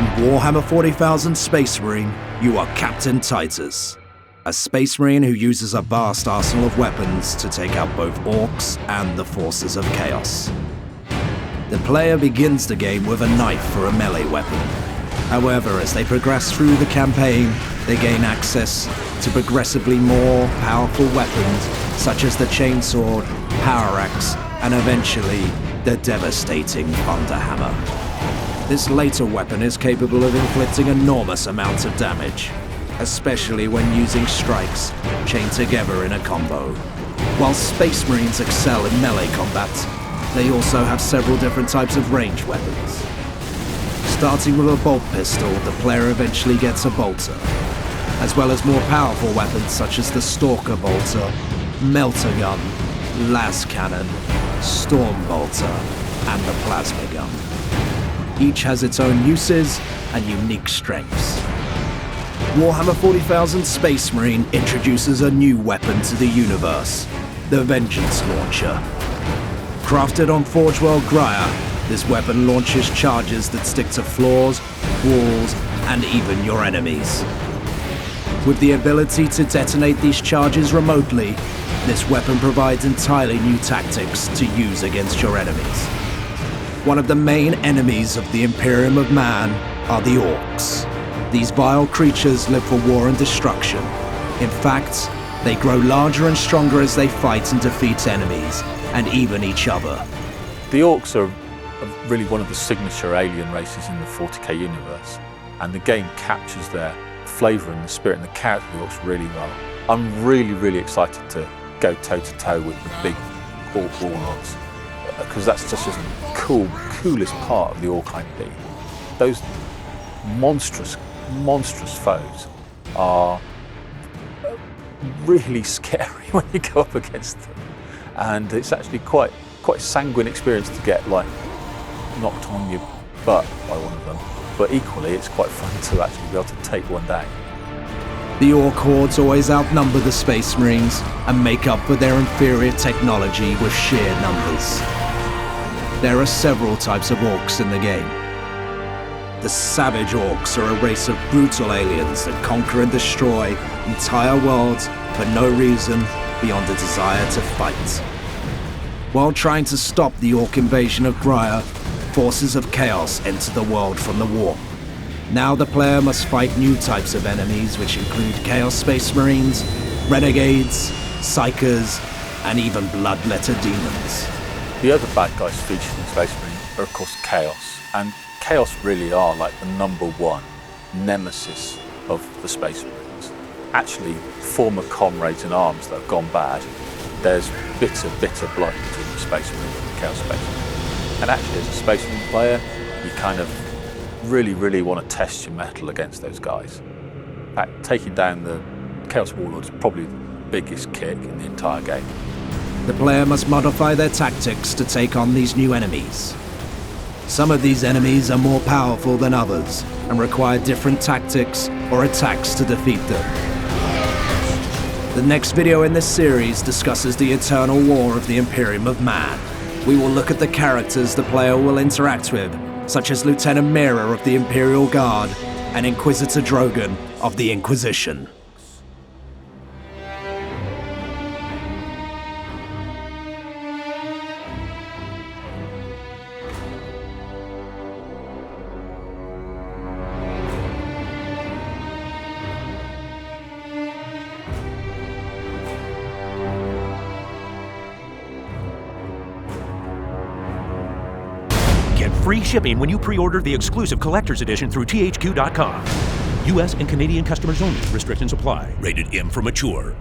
In Warhammer 40,000 Space Marine, you are Captain Titus, a Space Marine who uses a vast arsenal of weapons to take out both orcs and the forces of chaos. The player begins the game with a knife or a melee weapon. However, as they progress through the campaign, they gain access to progressively more powerful weapons, such as the chainsword, power axe, and eventually the devastating thunderhammer. This later weapon is capable of inflicting enormous amounts of damage, especially when using strikes chained together in a combo. While Space Marines excel in melee combat, they also have several different types of ranged weapons. Starting with a bolt pistol, the player eventually gets a bolter, as well as more powerful weapons such as the Stalker Bolter, Melter Gun, Las Cannon, Storm Bolter, and the Plasma Gun. Each has its own uses and unique strengths. Warhammer 40,000 Space Marine introduces a new weapon to the universe, the Vengeance Launcher. Crafted on Forge World Graia, this weapon launches charges that stick to floors, walls, and even your enemies. With the ability to detonate these charges remotely, this weapon provides entirely new tactics to use against your enemies. One of the main enemies of the Imperium of Man are the orcs. These vile creatures live for war and destruction. In fact, they grow larger and stronger as they fight and defeat enemies, and even each other. The orcs are really one of the signature alien races in the 40k universe, and the game captures their flavour and the spirit and the character of the orcs really well. I'm really excited to go toe-to-toe with the big orc warlords, because that's just the coolest part of the orc IP. Those monstrous foes are really scary when you go up against them, and it's actually quite sanguine experience to get knocked on your butt by one of them, but equally it's quite fun to actually be able to take one down. The Orc hordes always outnumber the Space Marines and make up for their inferior technology with sheer numbers. There are several types of orcs in the game. The Savage Orcs are a race of brutal aliens that conquer and destroy entire worlds for no reason beyond a desire to fight. While trying to stop the Orc invasion of Graia, forces of chaos enter the world from the warp. Now the player must fight new types of enemies, which include Chaos Space Marines, Renegades, Psychers, and even Bloodletter Demons. The other bad guys featured in Space Marine are of course Chaos, and Chaos really are like the #1 nemesis of the Space Marines. Actually, former comrades in arms that have gone bad, there's bitter blood between the Space Marine and the Chaos Space Marine. And actually, as a Space Marine player, you kind of really want to test your mettle against those guys. In fact, taking down the Chaos Warlord is probably the biggest kick in the entire game. The player must modify their tactics to take on these new enemies. Some of these enemies are more powerful than others and require different tactics or attacks to defeat them. The next video in this series discusses the eternal war of the Imperium of Man. We will look at the characters the player will interact with, such as Lieutenant Mira of the Imperial Guard and Inquisitor Drogon of the Inquisition. Get free shipping when you pre-order the exclusive collector's edition through THQ.com. U.S. and Canadian customers only. Restrictions apply. Rated M for mature.